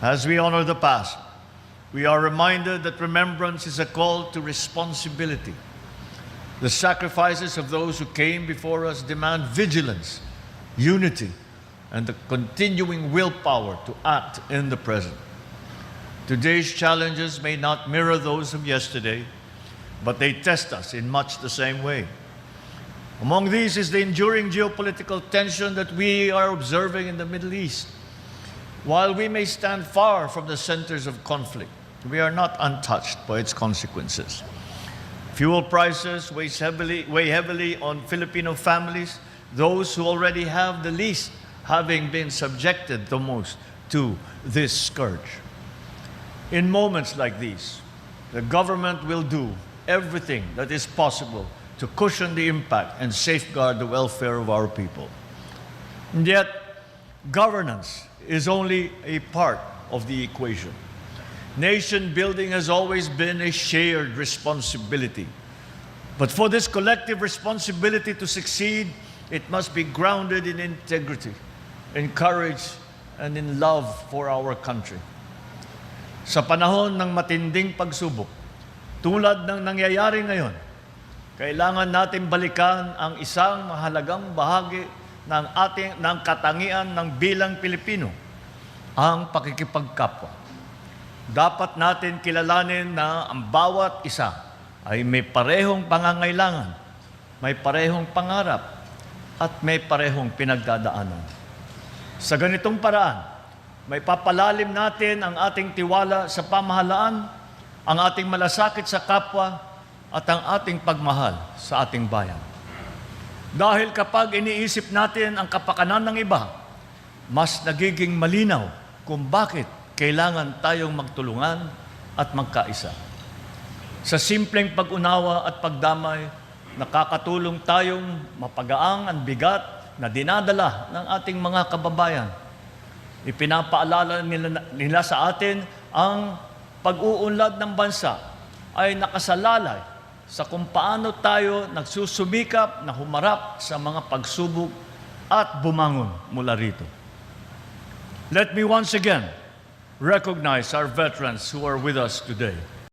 As we honor the past, we are reminded that remembrance is a call to responsibility. The sacrifices of those who came before us demand vigilance, unity, and the continuing willpower to act in the present. Today's challenges may not mirror those of yesterday, but they test us in much the same way. Among these is the enduring geopolitical tension that we are observing in the Middle East. While we may stand far from the centers of conflict, we are not untouched by its consequences. Fuel prices weigh heavily on Filipino families, those who already have the least having been subjected the most to this scourge. In moments like these, the government will do everything that is possible to cushion the impact and safeguard the welfare of our people. And yet, governance is only a part of the equation. Nation building has always been a shared responsibility. But for this collective responsibility to succeed, it must be grounded in integrity, in courage, and in love for our country. Sa panahon ng matinding pagsubok, tulad ng nangyayari ngayon, kailangan natin balikan ang isang mahalagang bahagi ng katangian ng bilang Pilipino, ang pakikipagkapwa. Dapat natin kilalanin na ang bawat isa ay may parehong pangangailangan, may parehong pangarap, at may parehong pinagdadaanan. Sa ganitong paraan, may papalalim natin ang ating tiwala sa pamahalaan, ang ating malasakit sa kapwa, at ang ating pagmahal sa ating bayan. Dahil kapag iniisip natin ang kapakanan ng iba, mas nagiging malinaw kung bakit kailangan tayong magtulungan at magkaisa. Sa simpleng pag-unawa at pagdamay, nakakatulong tayong mapagaang ang bigat na dinadala ng ating mga kababayan. Ipinapaalala nila sa atin ang pag-uunlad ng bansa ay nakasalalay sa kung paano tayo nagsusumikap na humarap sa mga pagsubok at bumangon mula rito. Let me once again recognize our veterans who are with us today.